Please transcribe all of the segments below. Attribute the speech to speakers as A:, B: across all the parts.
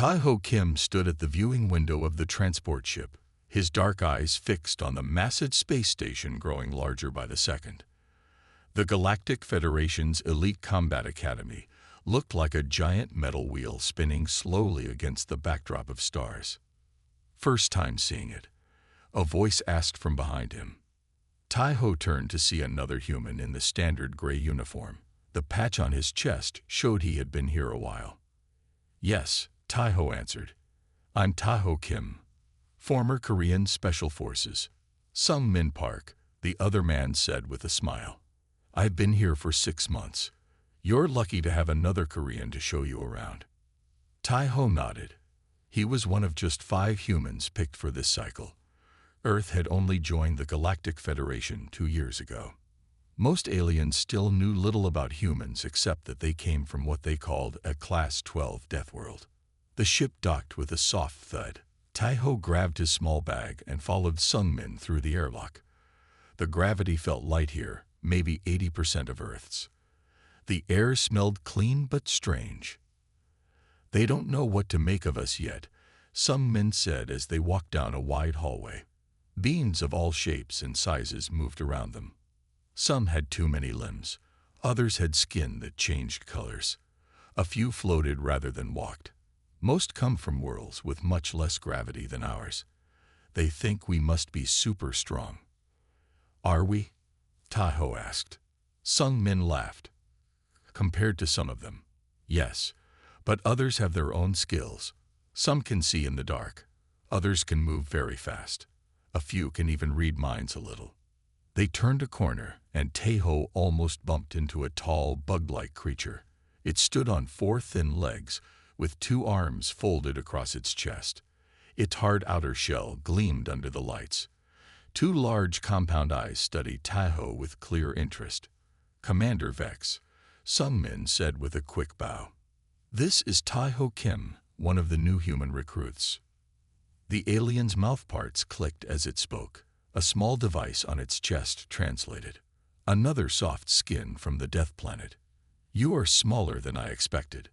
A: Tai-Ho Kim stood at the viewing window of the transport ship, his dark eyes fixed on the massive space station growing larger by the second. The Galactic Federation's elite combat academy looked like a giant metal wheel spinning slowly against the backdrop of stars. First time seeing it, a voice asked from behind him. Tai-Ho turned to see another human in the standard gray uniform. The patch on his chest showed he had been here a while. Yes, Tai-Ho answered. I'm Tai-Ho Kim, former Korean Special Forces. Sung Min Park, the other man said with a smile. I've been here for 6 months. You're lucky to have another Korean to show you around. Tai-Ho nodded. He was one of just 5 humans picked for this cycle. Earth had only joined the Galactic Federation 2 years ago. Most aliens still knew little about humans except that they came from what they called a Class 12 Deathworld. The ship docked with a soft thud. Tai-Ho grabbed his small bag and followed Sung Min through the airlock. The gravity felt light here, maybe 80% of Earth's. The air smelled clean but strange. They don't know what to make of us yet, Sung Min said as they walked down a wide hallway. Beings of all shapes and sizes moved around them. Some had too many limbs. Others had skin that changed colors. A few floated rather than walked. Most come from worlds with much less gravity than ours. They think we must be super strong. Are we? Tai-Ho asked. Sung Min laughed. Compared to some of them, yes, but others have their own skills. Some can see in the dark. Others can move very fast. A few can even read minds a little. They turned a corner, and Tai-Ho almost bumped into a tall, bug-like creature. It stood on 4 thin legs, with 2 arms folded across its chest. Its hard outer shell gleamed under the lights. 2 large compound eyes studied Tai-Ho with clear interest. Commander Vex, Sung Min said with a quick bow. This is Tai-Ho Kim, one of the new human recruits. The alien's mouthparts clicked as it spoke. A small device on its chest translated. Another soft skin from the Death Planet. You are smaller than I expected.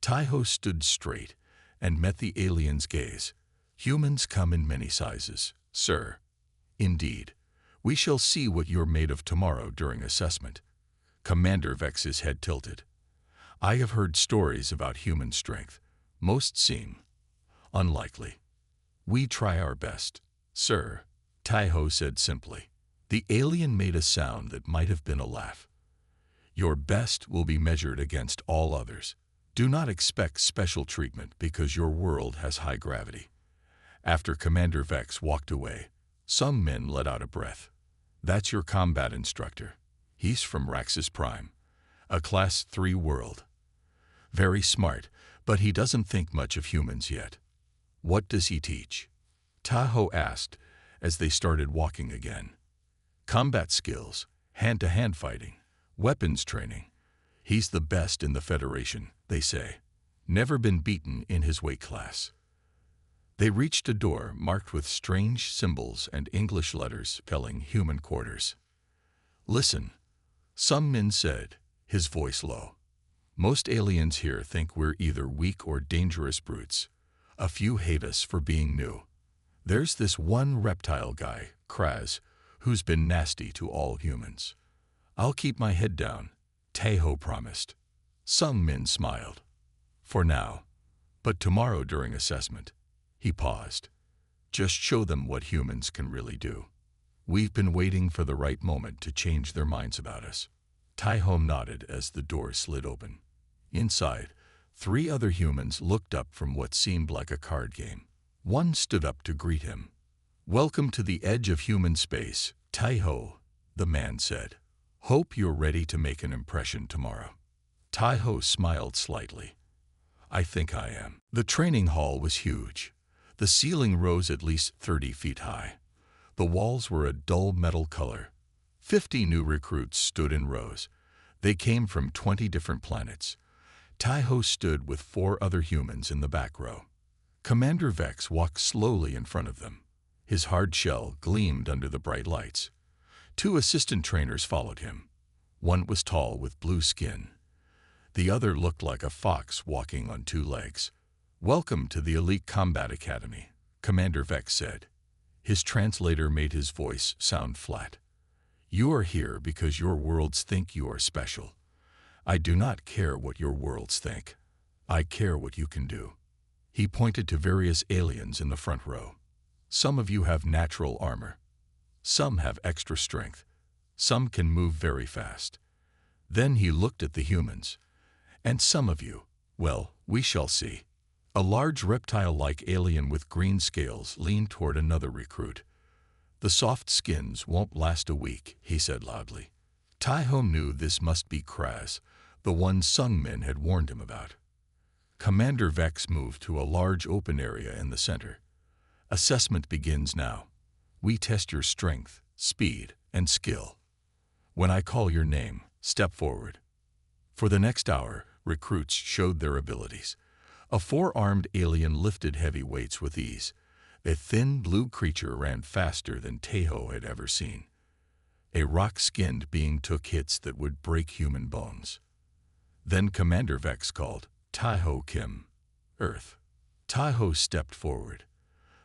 A: Tai-Ho stood straight and met the alien's gaze. Humans come in many sizes, sir. Indeed. We shall see what you're made of tomorrow during assessment. Commander Vex's head tilted. I have heard stories about human strength. Most seem unlikely. We try our best, sir, Tai-Ho said simply. The alien made a sound that might have been a laugh. Your best will be measured against all others. Do not expect special treatment because your world has high gravity. After Commander Vex walked away, Sung Min let out a breath. That's your combat instructor. He's from Raxus Prime, a Class 3 world. Very smart, but he doesn't think much of humans yet. What does he teach? Tai-Ho asked as they started walking again. Combat skills, hand-to-hand fighting, weapons training. He's the best in the Federation, they say. Never been beaten in his weight class. They reached a door marked with strange symbols and English letters spelling human quarters. Listen, Sung Min said, his voice low. Most aliens here think we're either weak or dangerous brutes. A few hate us for being new. There's this one reptile guy, Kraz, who's been nasty to all humans. I'll keep my head down, Tai-Ho promised. Sung Min smiled. For now. But tomorrow during assessment. He paused. Just show them what humans can really do. We've been waiting for the right moment to change their minds about us. Tai-Ho nodded as the door slid open. Inside, 3 other humans looked up from what seemed like a card game. One stood up to greet him. Welcome to the edge of human space, Tai-Ho, the man said. Hope you're ready to make an impression tomorrow. Tai-Ho smiled slightly. I think I am. The training hall was huge. The ceiling rose at least 30 feet high. The walls were a dull metal color. 50 new recruits stood in rows. They came from 20 different planets. Tai-Ho stood with 4 other humans in the back row. Commander Vex walked slowly in front of them. His hard shell gleamed under the bright lights. 2 assistant trainers followed him. One was tall with blue skin. The other looked like a fox walking on 2 legs. "Welcome to the Elite Combat Academy," Commander Vex said. His translator made his voice sound flat. "You are here because your worlds think you are special. I do not care what your worlds think. I care what you can do." He pointed to various aliens in the front row. "Some of you have natural armor. Some have extra strength. Some can move very fast." Then he looked at the humans. "And some of you, well, we shall see." A large reptile-like alien with green scales leaned toward another recruit. "The soft skins won't last a week," he said loudly. Tai-Ho knew this must be Kraz, the one Sung Min had warned him about. Commander Vex moved to a large open area in the center. "Assessment begins now. We test your strength, speed, and skill. When I call your name, step forward." For the next hour, recruits showed their abilities. A four-armed alien lifted heavy weights with ease. A thin blue creature ran faster than Tai-Ho had ever seen. A rock-skinned being took hits that would break human bones. Then Commander Vex called, "Tai-Ho Kim, Earth." Tai-Ho stepped forward.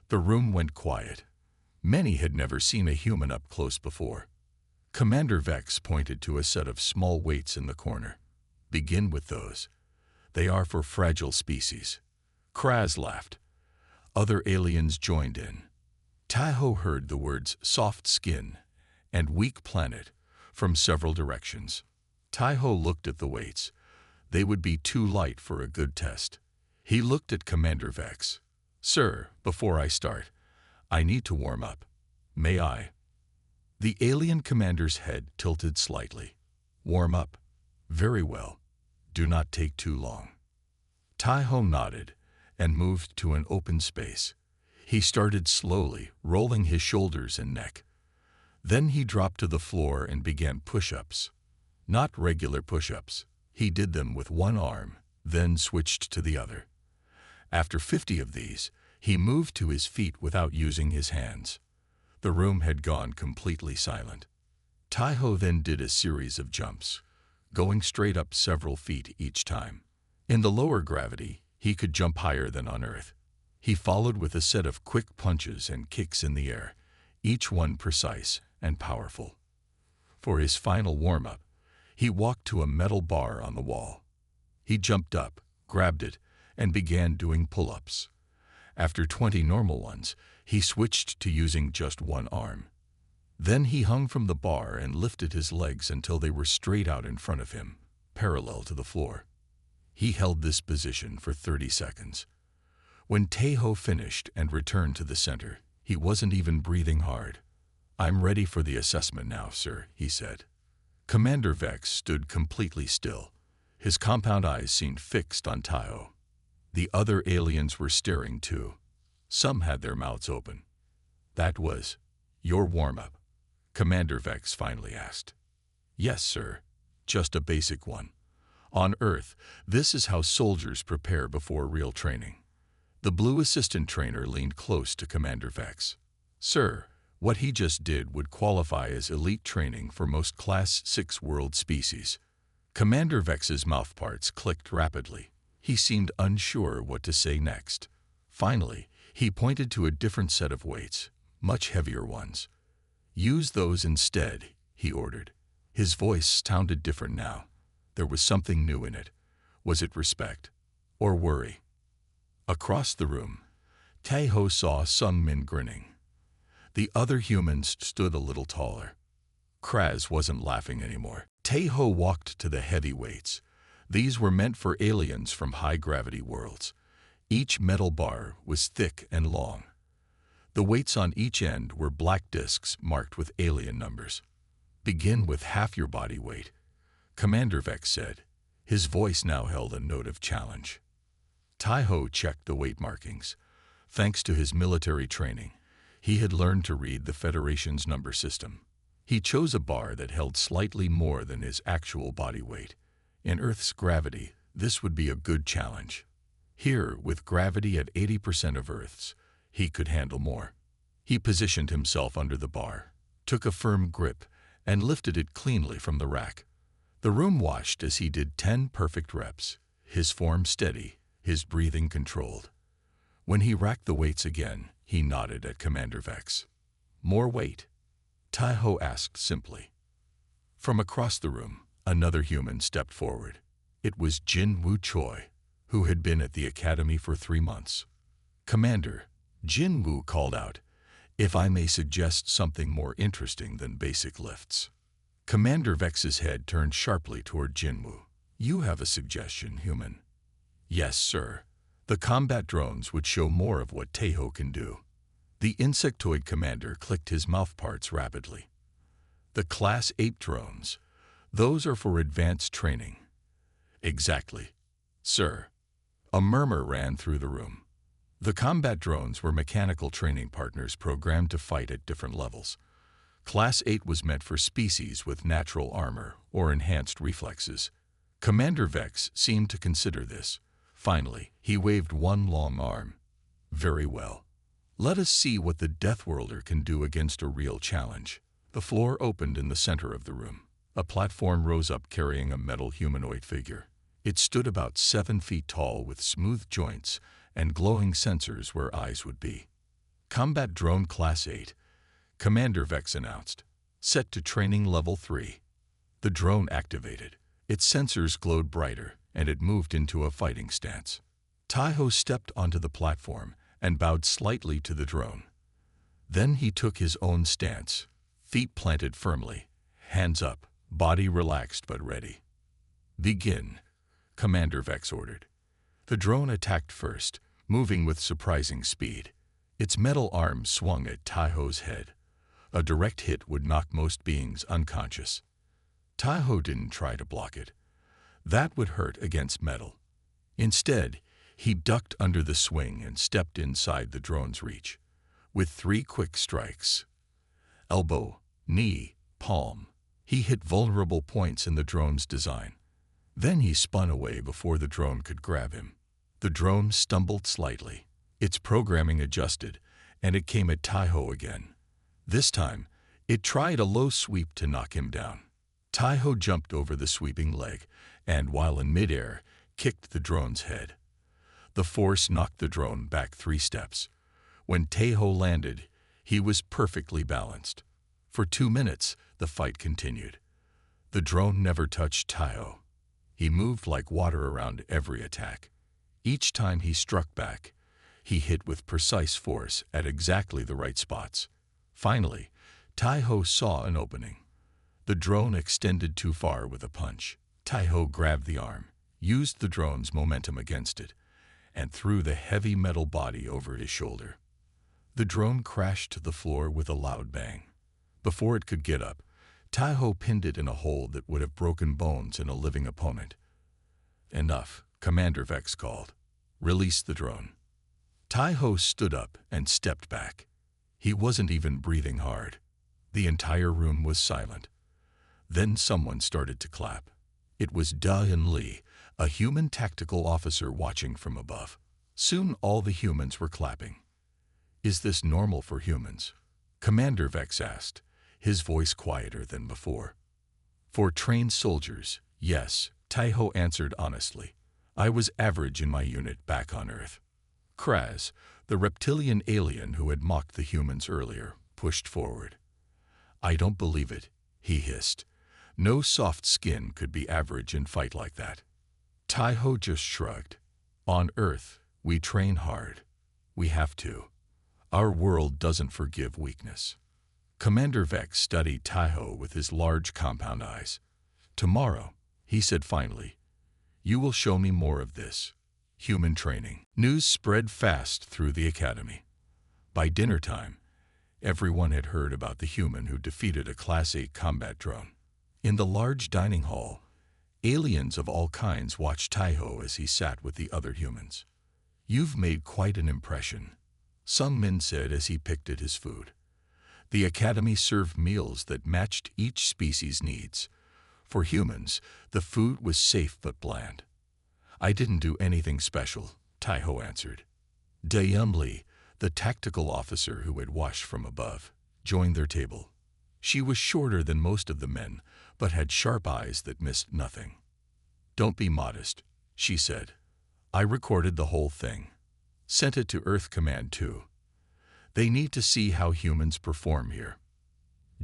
A: The room went quiet. Many had never seen a human up close before. Commander Vex pointed to a set of small weights in the corner. "Begin with those. They are for fragile species." Kraz laughed. Other aliens joined in. Tai-Ho heard the words "soft skin" and "weak planet" from several directions. Tai-Ho looked at the weights. They would be too light for a good test. He looked at Commander Vex. "Sir, before I start, I need to warm up. May I?" The alien commander's head tilted slightly. "Warm up? Very well. Do not take too long." Tai-Ho nodded and moved to an open space. He started slowly, rolling his shoulders and neck. Then he dropped to the floor and began push-ups. Not regular push-ups. He did them with one arm, then switched to the other. After 50 of these, he moved to his feet without using his hands. The room had gone completely silent. Tai-Ho then did a series of jumps, going straight up several feet each time. In the lower gravity, he could jump higher than on Earth. He followed with a set of quick punches and kicks in the air, each one precise and powerful. For his final warm-up, he walked to a metal bar on the wall. He jumped up, grabbed it, and began doing pull-ups. After 20 normal ones, he switched to using just one arm. Then he hung from the bar and lifted his legs until they were straight out in front of him, parallel to the floor. He held this position for 30 seconds. When Tai-Ho finished and returned to the center, he wasn't even breathing hard. "I'm ready for the assessment now, sir," he said. Commander Vex stood completely still. His compound eyes seemed fixed on Tai-Ho. The other aliens were staring too. Some had their mouths open. "That was your warm-up?" Commander Vex finally asked. "Yes, sir. Just a basic one. On Earth, this is how soldiers prepare before real training." The blue assistant trainer leaned close to Commander Vex. "Sir, what he just did would qualify as elite training for most Class 6 world species." Commander Vex's mouthparts clicked rapidly. He seemed unsure what to say next. Finally, he pointed to a different set of weights, much heavier ones. "Use those instead," he ordered. His voice sounded different now. There was something new in it. Was it respect or worry? Across the room, Tai-Ho saw Sung Min grinning. The other humans stood a little taller. Kraz wasn't laughing anymore. Tai-Ho walked to the heavy weights. These were meant for aliens from high-gravity worlds. Each metal bar was thick and long. The weights on each end were black discs marked with alien numbers. "Begin with half your body weight," Commander Vex said. His voice now held a note of challenge. Tai-Ho checked the weight markings. Thanks to his military training, he had learned to read the Federation's number system. He chose a bar that held slightly more than his actual body weight. In Earth's gravity, this would be a good challenge. Here, with gravity at 80% of Earth's, he could handle more. He positioned himself under the bar, took a firm grip, and lifted it cleanly from the rack. The room washed as he did 10 perfect reps, his form steady, his breathing controlled. When he racked the weights again, he nodded at Commander Vex. "More weight?" Taiho asked simply. From across the room, another human stepped forward. It was Jin Woo Choi, who had been at the academy for 3 months. "Commander," Jin Woo called out, "if I may suggest something more interesting than basic lifts." Commander Vex's head turned sharply toward Jin Woo. "You have a suggestion, human?" "Yes, sir. The combat drones would show more of what Taiho can do." The insectoid commander clicked his mouthparts rapidly. "The Class 8 drones, those are for advanced training." "Exactly, sir." A murmur ran through the room. The combat drones were mechanical training partners programmed to fight at different levels. Class 8 was meant for species with natural armor or enhanced reflexes. Commander Vex seemed to consider this. Finally, he waved one long arm. "Very well. Let us see what the Deathworlder can do against a real challenge." The floor opened in the center of the room. A platform rose up carrying a metal humanoid figure. It stood about 7 feet tall with smooth joints and glowing sensors where eyes would be. "Combat Drone Class 8, Commander Vex announced. "Set to training level 3. The drone activated. Its sensors glowed brighter, and it moved into a fighting stance. Taiho stepped onto the platform and bowed slightly to the drone. Then he took his own stance, feet planted firmly, hands up, body relaxed but ready. "Begin," Commander Vex ordered. The drone attacked first, moving with surprising speed. Its metal arm swung at Taiho's head. A direct hit would knock most beings unconscious. Taiho didn't try to block it. That would hurt against metal. Instead, he ducked under the swing and stepped inside the drone's reach. With 3 quick strikes, elbow, knee, palm, he hit vulnerable points in the drone's design. Then he spun away before the drone could grab him. The drone stumbled slightly. Its programming adjusted, and it came at Taiho again. This time, it tried a low sweep to knock him down. Taiho jumped over the sweeping leg, and while in midair, kicked the drone's head. The force knocked the drone back 3 steps. When Taiho landed, he was perfectly balanced. For 2 minutes, the fight continued. The drone never touched Taiho. He moved like water around every attack. Each time he struck back, he hit with precise force at exactly the right spots. Finally, Taiho saw an opening. The drone extended too far with a punch. Taiho grabbed the arm, used the drone's momentum against it, and threw the heavy metal body over his shoulder. The drone crashed to the floor with a loud bang. Before it could get up, Taiho pinned it in a hole that would have broken bones in a living opponent. "Enough," Commander Vex called. "Release the drone." Taiho stood up and stepped back. He wasn't even breathing hard. The entire room was silent. Then someone started to clap. It was Da-In Lee, a human tactical officer watching from above. Soon all the humans were clapping. "Is this normal for humans?" Commander Vex asked, his voice quieter than before. "For trained soldiers, yes," Taiho answered honestly. "I was average in my unit back on Earth." Kraz, the reptilian alien who had mocked the humans earlier, pushed forward. "I don't believe it," he hissed. "No soft skin could be average and fight like that." Taiho just shrugged. "On Earth, we train hard. We have to. Our world doesn't forgive weakness." Commander Vex studied Taiho with his large compound eyes. "Tomorrow," he said finally, "you will show me more of this. Human training." News spread fast through the academy. By dinner time, everyone had heard about the human who defeated a Class 8 combat drone. In the large dining hall, aliens of all kinds watched Taiho as he sat with the other humans. "You've made quite an impression," some men said as he picked at his food. The academy served meals that matched each species' needs. For humans, the food was safe but bland. "I didn't do anything special," Taiho answered. Da-In Lee, the tactical officer who had watched from above, joined their table. She was shorter than most of the men, but had sharp eyes that missed nothing. "Don't be modest," she said. I recorded the whole thing. Sent it to Earth Command too. They need to see how humans perform here.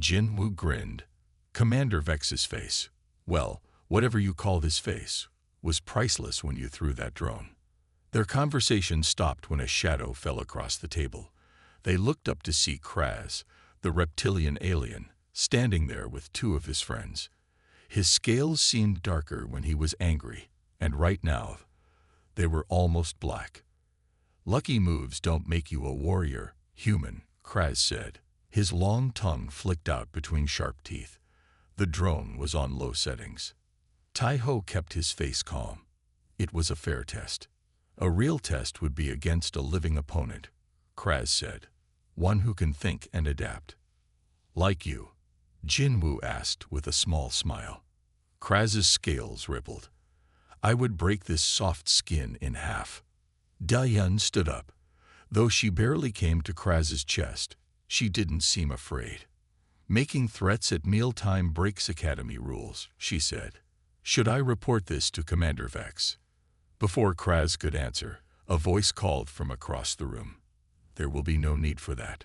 A: Jinwoo grinned. Commander Vex's face, well, whatever you call his face, was priceless when you threw that drone. Their conversation stopped when a shadow fell across the table. They looked up to see Kraz, the reptilian alien, standing there with two of his friends. His scales seemed darker when he was angry, and right now, they were almost black. Lucky moves don't make you a warrior, human, Kraz said. His long tongue flicked out between sharp teeth. The drone was on low settings. Tai-Ho kept his face calm. It was a fair test. A real test would be against a living opponent, Kraz said. One who can think and adapt. Like you? Jinwoo asked with a small smile. Kraz's scales rippled. I would break this soft skin in half. Dahyun stood up. Though she barely came to Kraz's chest, she didn't seem afraid. Making threats at mealtime breaks Academy rules, she said. Should I report this to Commander Vex? Before Kraz could answer, a voice called from across the room. There will be no need for that.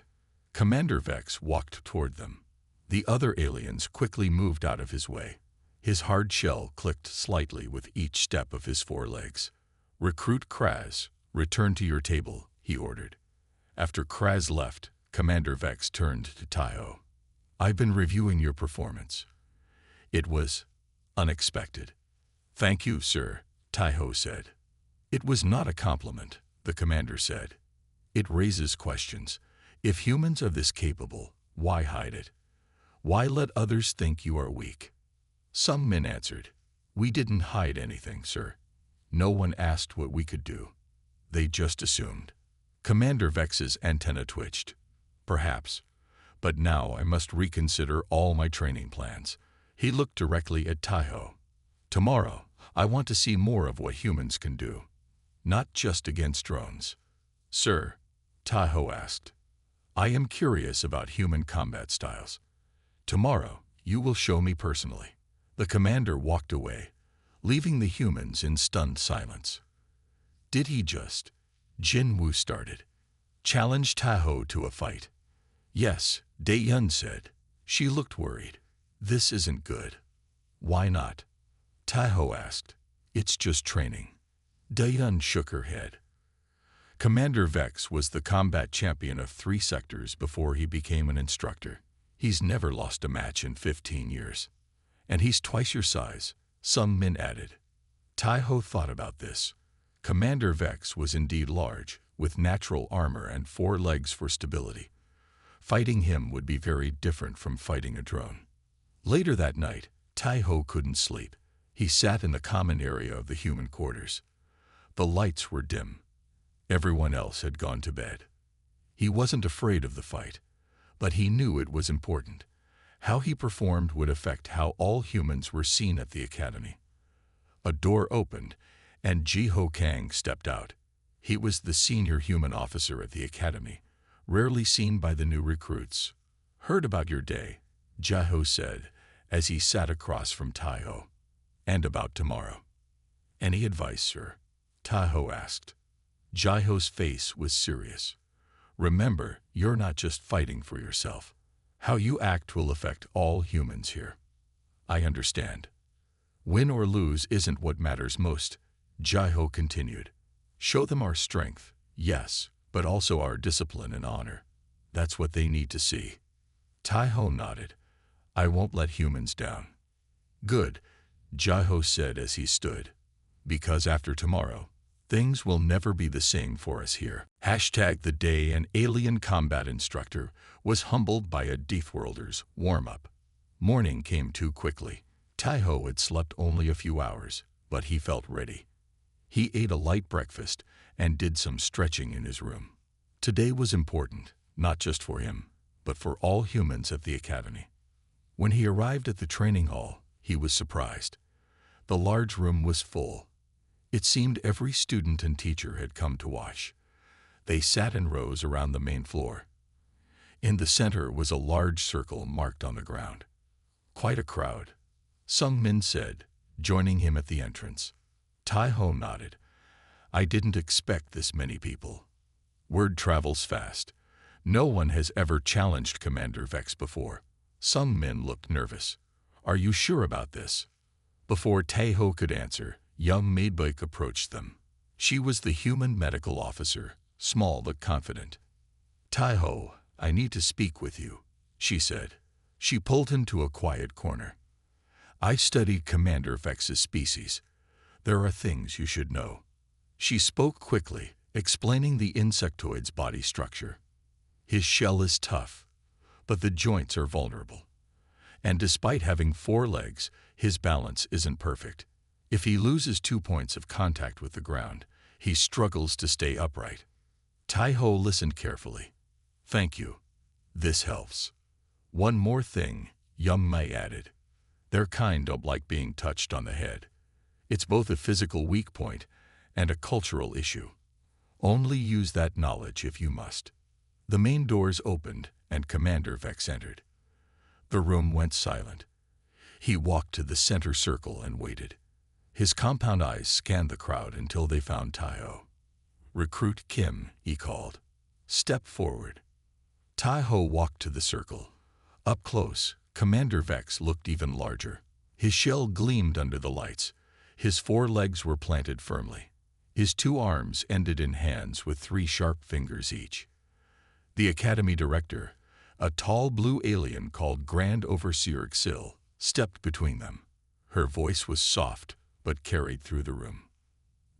A: Commander Vex walked toward them. The other aliens quickly moved out of his way. His hard shell clicked slightly with each step of his forelegs. Recruit Kraz, return to your table, he ordered. After Kraz left, Commander Vex turned to Tai-Ho. I've been reviewing your performance. It was unexpected. Thank you, sir, Tai-Ho said. It was not a compliment, the commander said. It raises questions. If humans are this capable, why hide it? Why let others think you are weak? Some men answered, we didn't hide anything, sir. No one asked what we could do. They just assumed. Commander Vex's antenna twitched. Perhaps. But now I must reconsider all my training plans. He looked directly at Tai-Ho. Tomorrow, I want to see more of what humans can do. Not just against drones. Sir, Tai-Ho asked. I am curious about human combat styles. Tomorrow, you will show me personally. The commander walked away, leaving the humans in stunned silence. Did he just? Jinwoo started. Challenge Tai-Ho to a fight. Yes, Dahyun said. She looked worried. This isn't good. Why not? Tai-Ho asked. It's just training. Dahyun shook her head. Commander Vex was the combat champion of 3 sectors before he became an instructor. He's never lost a match in 15 years. And he's twice your size, some men added. Tai-Ho thought about this. Commander Vex was indeed large, with natural armor and 4 legs for stability. Fighting him would be very different from fighting a drone. Later that night, Tai-Ho couldn't sleep. He sat in the common area of the human quarters. The lights were dim. Everyone else had gone to bed. He wasn't afraid of the fight, but he knew it was important. How he performed would affect how all humans were seen at the academy. A door opened, and Ji-Ho Kang stepped out. He was the senior human officer at the academy, rarely seen by the new recruits. Heard about your day, Ji-Ho said, as he sat across from Tai-Ho. And about tomorrow. Any advice, sir? Tai-Ho asked. Ji-Ho's face was serious. Remember, you're not just fighting for yourself. How you act will affect all humans here. I understand. Win or lose isn't what matters most, Ji-Ho continued. Show them our strength, yes, but also our discipline and honor. That's what they need to see. Tai-Ho nodded. I won't let humans down. Good, Ji-Ho said as he stood. Because after tomorrow, things will never be the same for us here. The day an alien combat instructor was humbled by a Deathworlder's warm-up. Morning came too quickly. Tai-Ho had slept only a few hours, but he felt ready. He ate a light breakfast and did some stretching in his room. Today was important, not just for him, but for all humans at the academy. When he arrived at the training hall, he was surprised. The large room was full. It seemed every student and teacher had come to watch. They sat in rows around the main floor. In the center was a large circle marked on the ground. Quite a crowd, Sung Min said, joining him at the entrance. Tai-Ho nodded. I didn't expect this many people. Word travels fast. No one has ever challenged Commander Vex before. Some men looked nervous. Are you sure about this? Before Taeho could answer, young Maidbike approached them. She was the human medical officer, small but confident. Taeho, I need to speak with you, she said. She pulled him to a quiet corner. I studied Commander Vex's species. There are things you should know. She spoke quickly, explaining the insectoid's body structure. His shell is tough, but the joints are vulnerable. And despite having 4 legs, his balance isn't perfect. If he loses 2 points of contact with the ground, he struggles to stay upright. Taeho listened carefully. Thank you. This helps. One more thing, Young Mai added. Their kind don't like being touched on the head. It's both a physical weak point and a cultural issue. Only use that knowledge if you must. The main doors opened and Commander Vex entered. The room went silent. He walked to the center circle and waited. His compound eyes scanned the crowd until they found Taeho. Recruit Kim, he called. Step forward. Taeho walked to the circle. Up close, Commander Vex looked even larger. His shell gleamed under the lights. His 4 legs were planted firmly. His 2 arms ended in hands with 3 sharp fingers each. The Academy Director, a tall blue alien called Grand Overseer Xil, stepped between them. Her voice was soft, but carried through the room.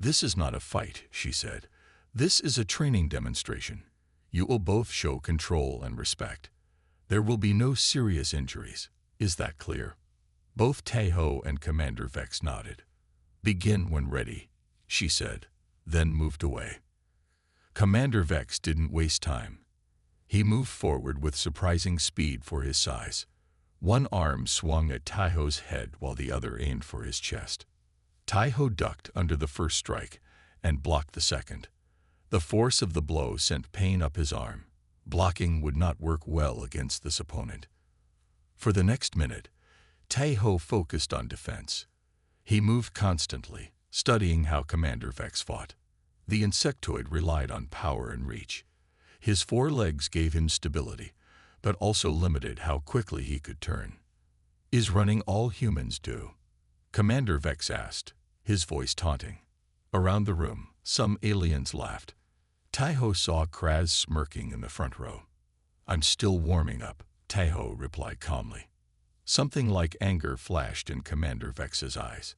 A: This is not a fight, she said. This is a training demonstration. You will both show control and respect. There will be no serious injuries. Is that clear? Both Taeho and Commander Vex nodded. Begin when ready, she said, then moved away. Commander Vex didn't waste time. He moved forward with surprising speed for his size. One arm swung at Taeho's head while the other aimed for his chest. Taeho ducked under the first strike and blocked the second. The force of the blow sent pain up his arm. Blocking would not work well against this opponent. For the next minute, Taeho focused on defense. He moved constantly, studying how Commander Vex fought. The insectoid relied on power and reach. His 4 legs gave him stability, but also limited how quickly he could turn. Is running all humans do? Commander Vex asked, his voice taunting. Around the room, some aliens laughed. Taeho saw Kraz smirking in the front row. I'm still warming up, Taeho replied calmly. Something like anger flashed in Commander Vex's eyes.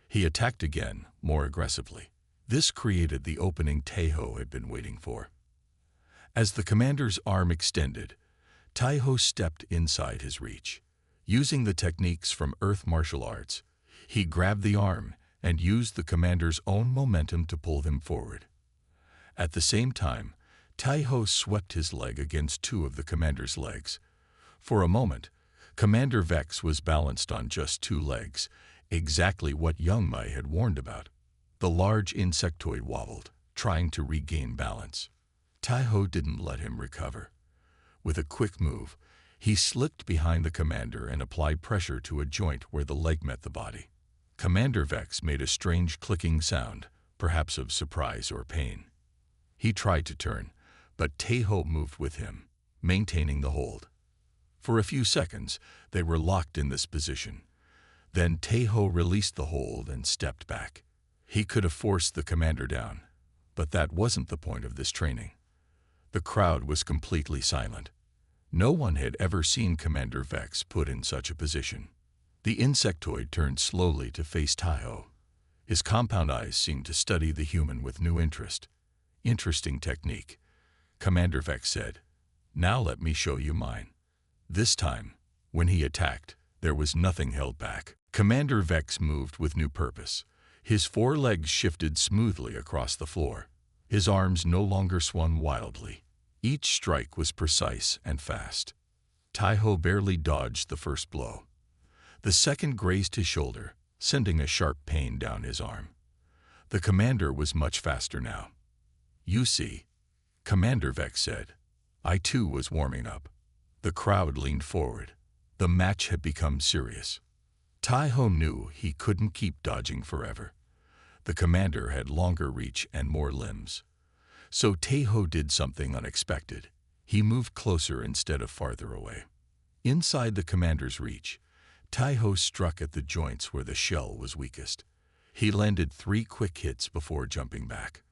A: He attacked again, more aggressively. This created the opening Taeho had been waiting for. As the commander's arm extended, Taeho stepped inside his reach. Using the techniques from Earth martial arts, he grabbed the arm and used the commander's own momentum to pull him forward. At the same time, Taeho swept his leg against 2 of the commander's legs. For a moment, Commander Vex was balanced on just 2 legs, exactly what Young Mai had warned about. The large insectoid wobbled, trying to regain balance. Taeho didn't let him recover. With a quick move, he slipped behind the commander and applied pressure to a joint where the leg met the body. Commander Vex made a strange clicking sound, perhaps of surprise or pain. He tried to turn, but Taeho moved with him, maintaining the hold. For a few seconds, they were locked in this position. Then Taeho released the hold and stepped back. He could have forced the commander down, but that wasn't the point of this training. The crowd was completely silent. No one had ever seen Commander Vex put in such a position. The insectoid turned slowly to face Taeho. His compound eyes seemed to study the human with new interest. Interesting technique, Commander Vex said. Now let me show you mine. This time, when he attacked, there was nothing held back. Commander Vex moved with new purpose. His 4 legs shifted smoothly across the floor. His arms no longer swung wildly. Each strike was precise and fast. Taeho barely dodged the first blow. The second grazed his shoulder, sending a sharp pain down his arm. The commander was much faster now. You see, Commander Vex said. I too was warming up. The crowd leaned forward. The match had become serious. Taeho knew he couldn't keep dodging forever. The commander had longer reach and more limbs. So Taeho did something unexpected. He moved closer instead of farther away. Inside the commander's reach, Taeho struck at the joints where the shell was weakest. He landed 3 quick hits before jumping back.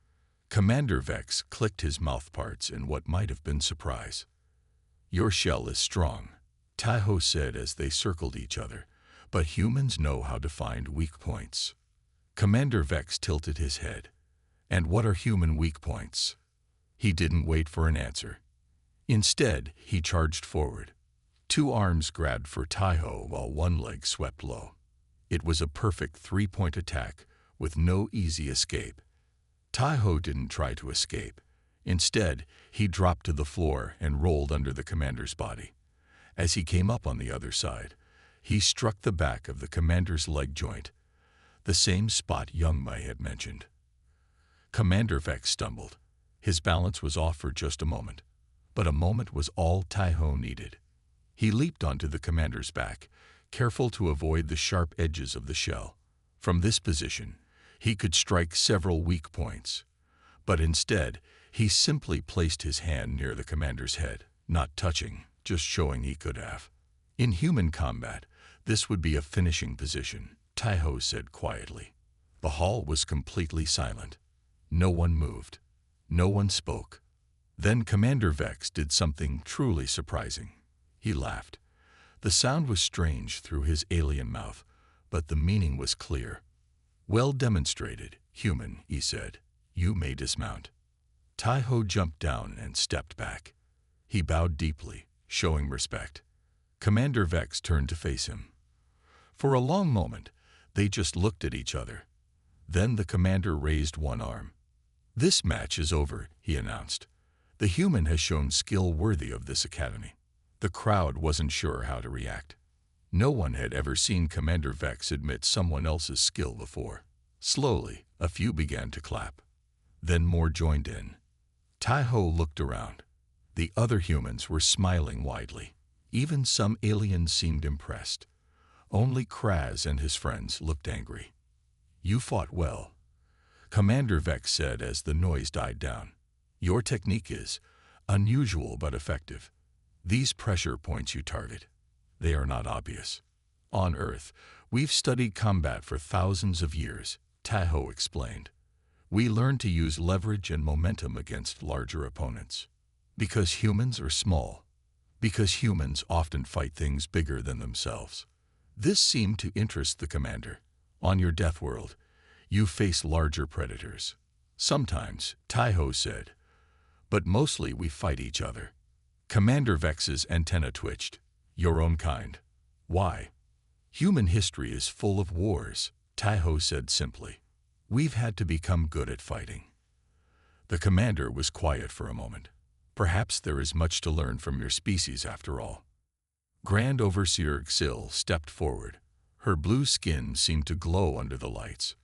A: Commander Vex clicked his mouthparts in what might have been surprise. "Your shell is strong," Taeho said as they circled each other, "but humans know how to find weak points." Commander Vex tilted his head. "And what are human weak points?" He didn't wait for an answer. Instead, he charged forward. 2 arms grabbed for Taeho while 1 leg swept low. It was a perfect 3-point attack with no easy escape. Taeho didn't try to escape. Instead, he dropped to the floor and rolled under the commander's body. As he came up on the other side, he struck the back of the commander's leg joint, the same spot Youngmei had mentioned. Commander Vex stumbled. His balance was off for just a moment, but a moment was all Taeho needed. He leaped onto the commander's back, careful to avoid the sharp edges of the shell. From this position, he could strike several weak points, but instead, he simply placed his hand near the commander's head, not touching, just showing he could have. In human combat, this would be a finishing position, Taeho said quietly. The hall was completely silent. No one moved. No one spoke. Then Commander Vex did something truly surprising. He laughed. The sound was strange through his alien mouth, but the meaning was clear. "Well demonstrated, human," he said. "You may dismount." Taeho jumped down and stepped back. He bowed deeply, showing respect. Commander Vex turned to face him. For a long moment, they just looked at each other. Then the commander raised 1 arm. "This match is over," he announced. "The human has shown skill worthy of this academy." The crowd wasn't sure how to react. No one had ever seen Commander Vex admit someone else's skill before. Slowly, a few began to clap. Then more joined in. Taeho looked around. The other humans were smiling widely. Even some aliens seemed impressed. Only Kraz and his friends looked angry. "You fought well," Commander Vex said as the noise died down. "Your technique is unusual but effective. These pressure points you target, they are not obvious. On Earth, we've studied combat for thousands of years," Taeho explained. "We learned to use leverage and momentum against larger opponents. Because humans are small. Because humans often fight things bigger than themselves." This seemed to interest the commander. "On your Deathworld, you face larger predators." "Sometimes," Taeho said, "but mostly we fight each other." Commander Vex's antenna twitched. "Your own kind. Why?" "Human history is full of wars," Taeho said simply. "We've had to become good at fighting." The commander was quiet for a moment. "Perhaps there is much to learn from your species after all." Grand Overseer Xil stepped forward. Her blue skin seemed to glow under the lights.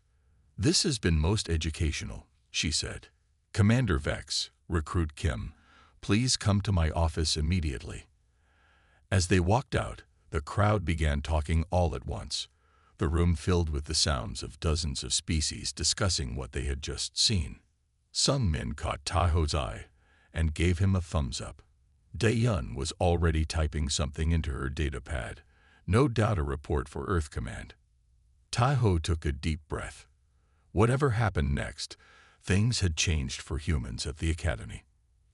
A: "This has been most educational," she said. "Commander Vex, Recruit Kim, please come to my office immediately." As they walked out, the crowd began talking all at once. The room filled with the sounds of dozens of species discussing what they had just seen. Sung Min caught Taeho's eye and gave him a thumbs up. Dae-yun was already typing something into her data pad, no doubt a report for Earth Command. Taeho took a deep breath. Whatever happened next, things had changed for humans at the Academy.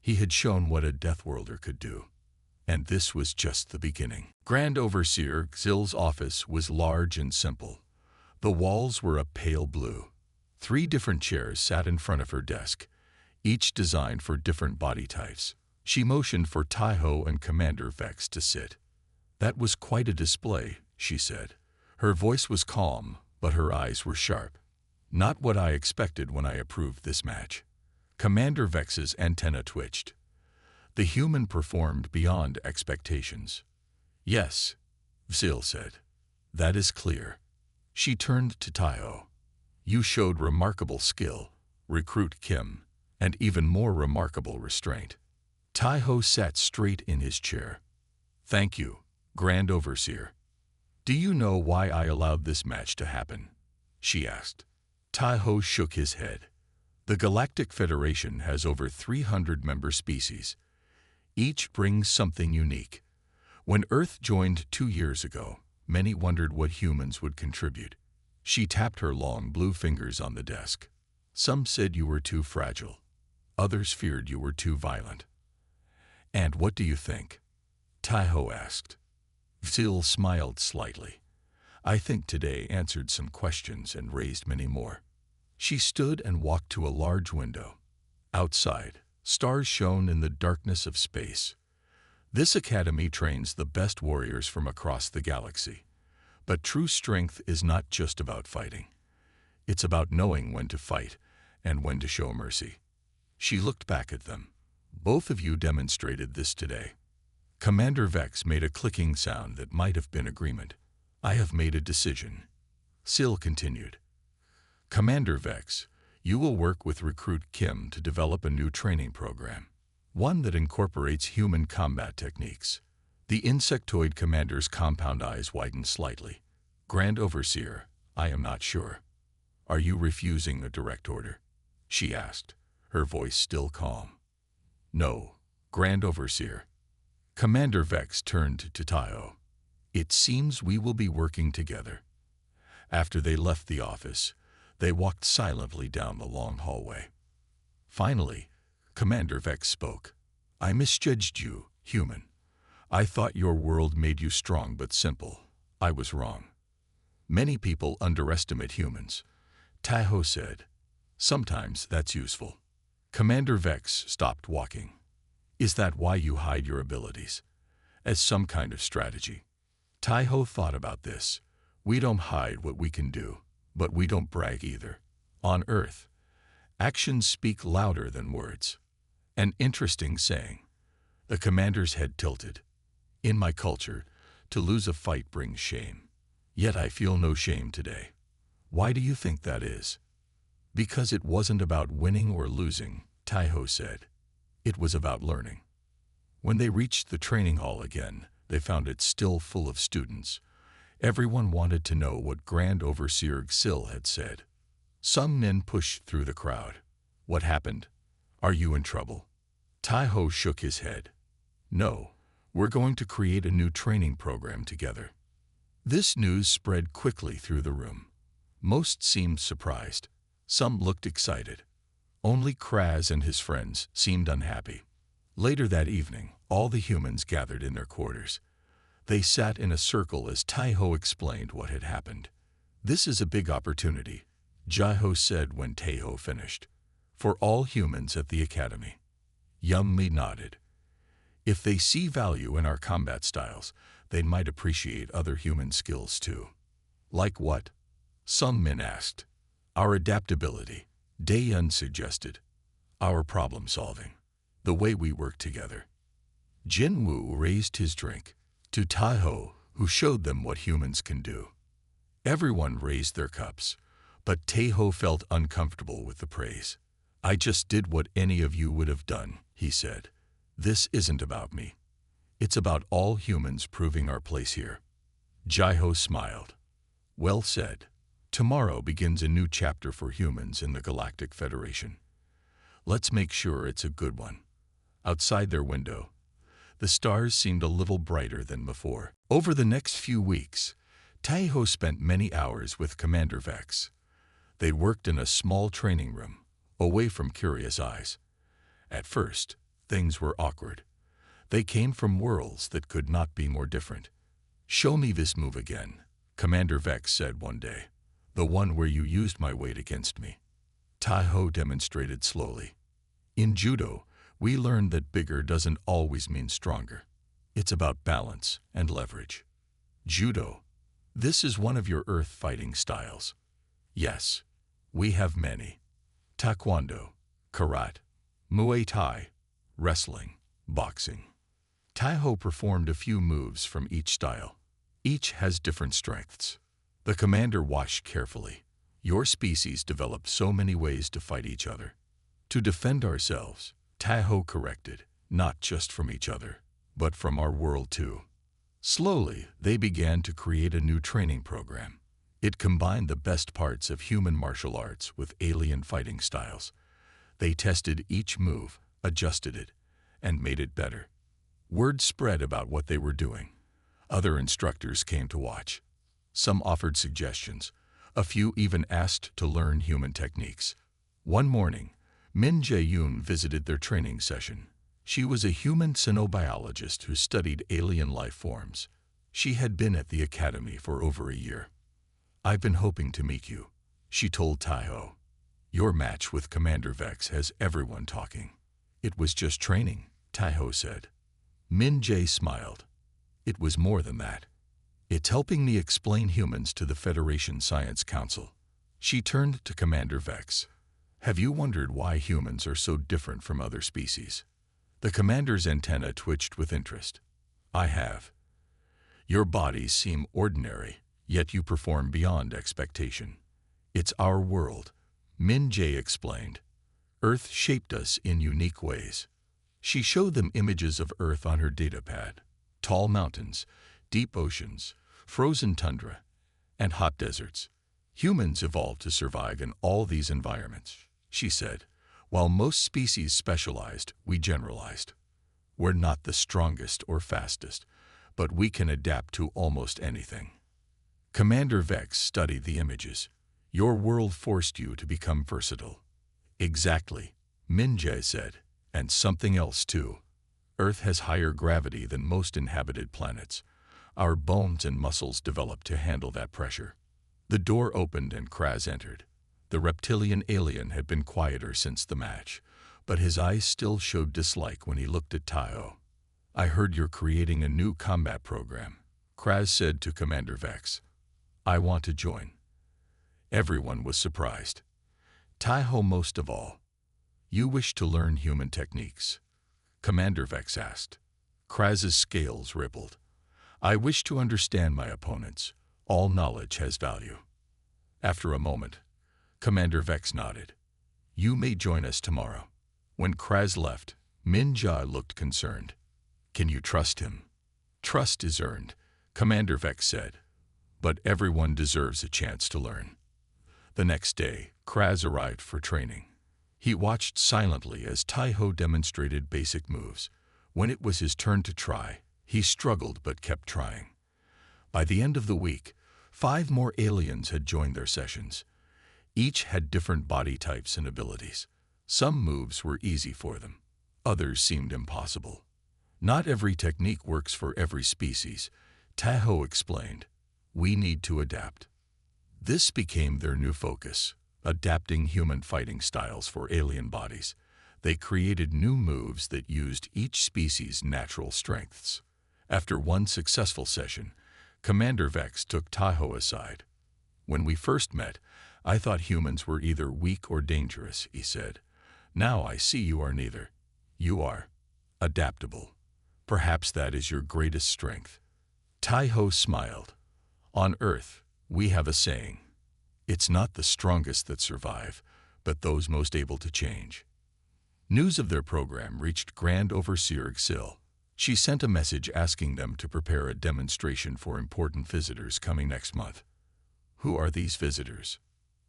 A: He had shown what a Deathworlder could do. And this was just the beginning. Grand Overseer Xil's office was large and simple. The walls were a pale blue. 3 different chairs sat in front of her desk, each designed for different body types. She motioned for Taeho and Commander Vex to sit. "That was quite a display," she said. Her voice was calm, but her eyes were sharp. "Not what I expected when I approved this match." Commander Vex's antenna twitched. The human performed beyond expectations. "Yes," Xil said. "That is clear." She turned to Taeho. "You showed remarkable skill, Recruit Kim, and even more remarkable restraint." Taeho sat straight in his chair. "Thank you, Grand Overseer." "Do you know why I allowed this match to happen?" she asked. Taiho shook his head. The Galactic Federation has over 300 member species. Each brings something unique. When Earth joined 2 years ago, many wondered what humans would contribute. She tapped her long blue fingers on the desk. Some said you were too fragile. Others feared you were too violent. And what do you think? Taiho asked. Sil smiled slightly. I think today answered some questions and raised many more. She stood and walked to a large window. Outside, stars shone in the darkness of space. This academy trains the best warriors from across the galaxy. But true strength is not just about fighting. It's about knowing when to fight and when to show mercy. She looked back at them. Both of you demonstrated this today. Commander Vex made a clicking sound that might have been agreement. I have made a decision. Sil continued. Commander Vex, you will work with Recruit Kim to develop a new training program. One that incorporates human combat techniques. The insectoid commander's compound eyes widened slightly. Grand Overseer, I am not sure. Are you refusing a direct order? She asked, her voice still calm. No, Grand Overseer. Commander Vex turned to Taiho. It seems we will be working together. After they left the office, they walked silently down the long hallway. Finally, Commander Vex spoke. I misjudged you, human. I thought your world made you strong but simple. I was wrong. Many people underestimate humans. Taiho said. Sometimes that's useful. Commander Vex stopped walking. Is that why you hide your abilities? As some kind of strategy? Taiho thought about this. We don't hide what we can do, but we don't brag either. On Earth, actions speak louder than words. An interesting saying. The commander's head tilted. In my culture, to lose a fight brings shame. Yet I feel no shame today. Why do you think that is? Because it wasn't about winning or losing, Taiho said. It was about learning. When they reached the training hall again, they found it still full of students. Everyone wanted to know what Grand Overseer Xil had said. Some men pushed through the crowd. What happened? Are you in trouble? Taiho shook his head. No, we're going to create a new training program together. This news spread quickly through the room. Most seemed surprised. Some looked excited. Only Kraz and his friends seemed unhappy. Later that evening, all the humans gathered in their quarters. They sat in a circle as Taiho explained what had happened. This is a big opportunity, Jaiho said when Taiho finished. For all humans at the academy. Yummi nodded. If they see value in our combat styles, they might appreciate other human skills too. Like what? Some men asked. Our adaptability, Daeyun suggested. Our problem solving. The way we work together. Jinwoo raised his drink to Taiho, who showed them what humans can do. Everyone raised their cups, but Taiho felt uncomfortable with the praise. I just did what any of you would have done, he said. This isn't about me. It's about all humans proving our place here. Jaiho smiled. Well said. Tomorrow begins a new chapter for humans in the Galactic Federation. Let's make sure it's a good one. Outside their window, the stars seemed a little brighter than before. Over the next few weeks, Taiho spent many hours with Commander Vex. They worked in a small training room, away from curious eyes. At first, things were awkward. They came from worlds that could not be more different. Show me this move again, Commander Vex said one day. The one where you used my weight against me. Taiho demonstrated slowly. In judo, we learned that bigger doesn't always mean stronger. It's about balance and leverage. Judo. This is one of your earth fighting styles. Yes, we have many. Taekwondo, karate, Muay Thai, wrestling, boxing. Taiho performed a few moves from each style. Each has different strengths. The commander watched carefully. Your species developed so many ways to fight each other. To defend ourselves, Taiho corrected, not just from each other, but from our world too. Slowly, they began to create a new training program. It combined the best parts of human martial arts with alien fighting styles. They tested each move, adjusted it, and made it better. Word spread about what they were doing. Other instructors came to watch. Some offered suggestions. A few even asked to learn human techniques. One morning, Min Jae-yoon visited their training session. She was a human xenobiologist who studied alien life forms. She had been at the academy for over a year. "I've been hoping to meet you," she told Taiho. "Your match with Commander Vex has everyone talking." "It was just training," Taiho said. Min Jae smiled. "It was more than that. It's helping me explain humans to the Federation Science Council." She turned to Commander Vex. "Have you wondered why humans are so different from other species?" The commander's antenna twitched with interest. "I have. Your bodies seem ordinary, yet you perform beyond expectation. It's our world," Min Jae explained. "Earth shaped us in unique ways." She showed them images of Earth on her datapad. Tall mountains, deep oceans, frozen tundra, and hot deserts. "Humans evolved to survive in all these environments," she said. "While most species specialized, we generalized. We're not the strongest or fastest, but we can adapt to almost anything." Commander Vex studied the images. "Your world forced you to become versatile." "Exactly," Min Jae said. "And something else too. Earth has higher gravity than most inhabited planets. Our bones and muscles developed to handle that pressure." The door opened and Kraz entered. The reptilian alien had been quieter since the match, but his eyes still showed dislike when he looked at Taiho. "I heard you're creating a new combat program," Kraz said to Commander Vex. "I want to join." Everyone was surprised. Taiho most of all. "You wish to learn human techniques?" Commander Vex asked. Kraz's scales rippled. "I wish to understand my opponents. All knowledge has value." After a moment, Commander Vex nodded. "You may join us tomorrow." When Kraz left, Min Jae looked concerned. "Can you trust him?" "Trust is earned," Commander Vex said. "But everyone deserves a chance to learn." The next day, Kraz arrived for training. He watched silently as Taiho demonstrated basic moves. When it was his turn to try, he struggled but kept trying. By the end of the week, 5 more aliens had joined their sessions. Each had different body types and abilities. Some moves were easy for them. Others seemed impossible. "Not every technique works for every species," Taiho explained. "We need to adapt." This became their new focus, adapting human fighting styles for alien bodies. They created new moves that used each species' natural strengths. After one successful session, Commander Vex took Taiho aside. "When we first met, I thought humans were either weak or dangerous," he said. "Now I see you are neither. You are adaptable. Perhaps that is your greatest strength." Taiho smiled. "On Earth, we have a saying. It's not the strongest that survive, but those most able to change." News of their program reached Grand Overseer Xil. She sent a message asking them to prepare a demonstration for important visitors coming next month. "Who are these visitors?"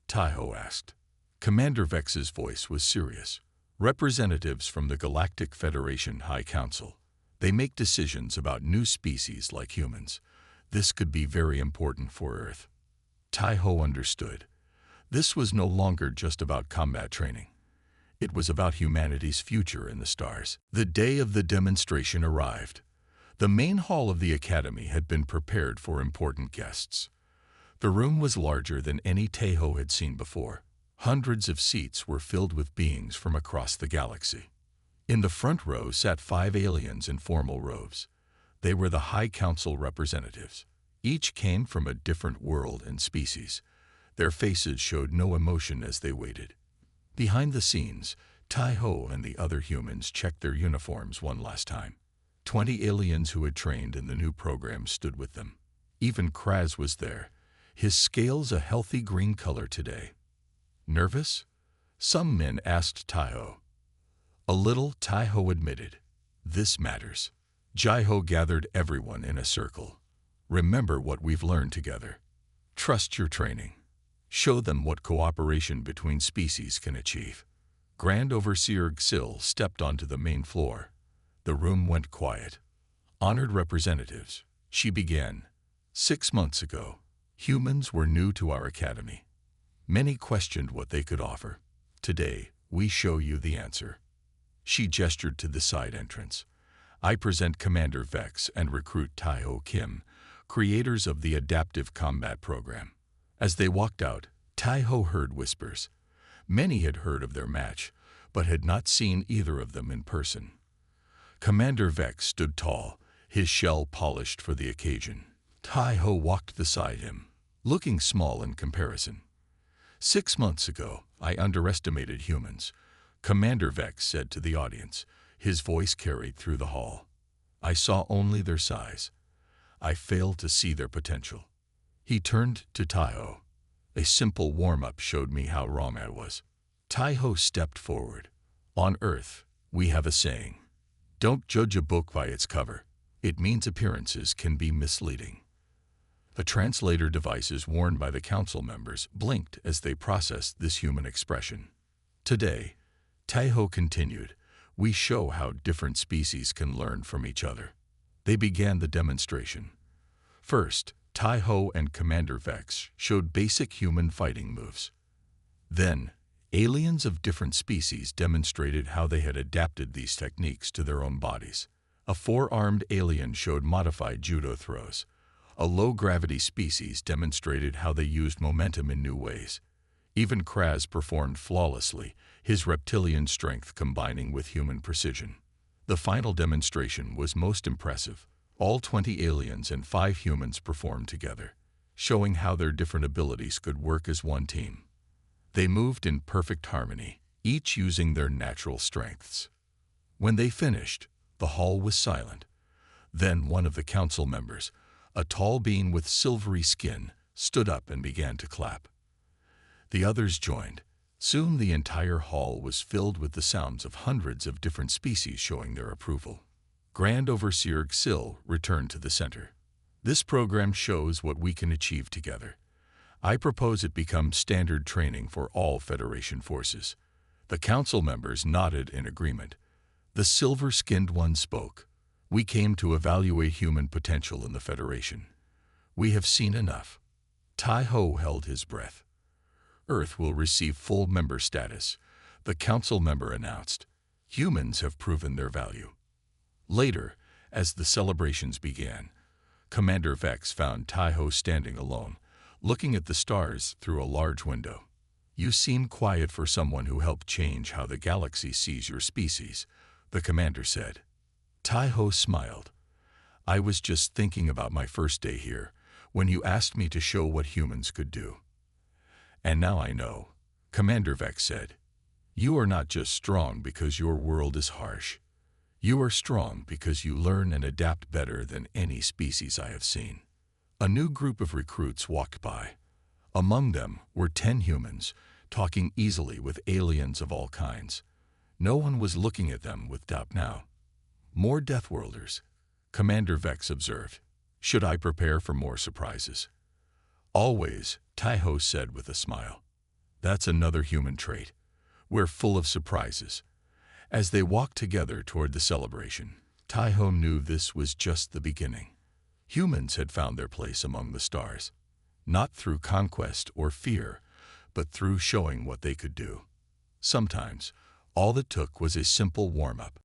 A: Taiho asked. Commander Vex's voice was serious. "Representatives from the Galactic Federation High Council. They make decisions about new species like humans. This could be very important for Earth." Taiho understood. This was no longer just about combat training. It was about humanity's future in the stars. The day of the demonstration arrived. The main hall of the academy had been prepared for important guests. The room was larger than any Taiho had seen before. Hundreds of seats were filled with beings from across the galaxy. In the front row sat 5 aliens in formal robes. They were the High Council representatives. Each came from a different world and species. Their faces showed no emotion as they waited. Behind the scenes, Taiho and the other humans checked their uniforms one last time. 20 aliens who had trained in the new program stood with them. Even Kraz was there, his scales a healthy green color today. "Nervous?" some men asked Taiho. "A little," Taiho admitted. "This matters." Jaiho gathered everyone in a circle. "Remember what we've learned together. Trust your training. Show them what cooperation between species can achieve. Grand Overseer Xil stepped onto the main floor. The room went quiet. Honored representatives, she began. 6 months ago, humans were new to our academy. Many questioned what they could offer. Today, we show you the answer. She gestured to the side entrance. I present Commander Vex and Recruit Taiho Kim, creators of the Adaptive Combat Program. As they walked out, Taiho heard whispers. Many had heard of their match, but had not seen either of them in person. Commander Vex stood tall, his shell polished for the occasion. Taiho walked beside him, looking small in comparison. 6 months ago, I underestimated humans, Commander Vex said to the audience, his voice carried through the hall. I saw only their size. I failed to see their potential. He turned to Taiho. A simple warm-up showed me how wrong I was. Taiho stepped forward. On Earth, we have a saying. Don't judge a book by its cover. It means appearances can be misleading. The translator devices worn by the council members blinked as they processed this human expression. Today, Taiho continued, we show how different species can learn from each other. They began the demonstration. First, Taiho and Commander Vex showed basic human fighting moves. Then, aliens of different species demonstrated how they had adapted these techniques to their own bodies. A 4-armed alien showed modified judo throws. A low-gravity species demonstrated how they used momentum in new ways. Even Kraz performed flawlessly, his reptilian strength combining with human precision. The final demonstration was most impressive. All 20 aliens and 5 humans performed together, showing how their different abilities could work as one team. They moved in perfect harmony, each using their natural strengths. When they finished, the hall was silent. Then one of the council members, a tall being with silvery skin, stood up and began to clap. The others joined. Soon the entire hall was filled with the sounds of hundreds of different species showing their approval. Grand Overseer Xil returned to the center. This program shows what we can achieve together. I propose it become standard training for all Federation forces. The council members nodded in agreement. The silver-skinned one spoke. We came to evaluate human potential in the Federation. We have seen enough. Taiho held his breath. Earth will receive full member status, the council member announced. Humans have proven their value. Later, as the celebrations began, Commander Vex found Taiho standing alone, looking at the stars through a large window. You seem quiet for someone who helped change how the galaxy sees your species, the commander said. Taiho smiled. I was just thinking about my first day here, when you asked me to show what humans could do. And now I know, Commander Vex said. You are not just strong because your world is harsh. You are strong because you learn and adapt better than any species I have seen. A new group of recruits walked by. Among them were 10 humans, talking easily with aliens of all kinds. No one was looking at them with doubt now. More Deathworlders, Commander Vex observed. Should I prepare for more surprises? Always, Taiho said with a smile. That's another human trait. We're full of surprises. As they walked together toward the celebration, Taiho knew this was just the beginning. Humans had found their place among the stars, not through conquest or fear, but through showing what they could do. Sometimes, all it took was a simple warm-up.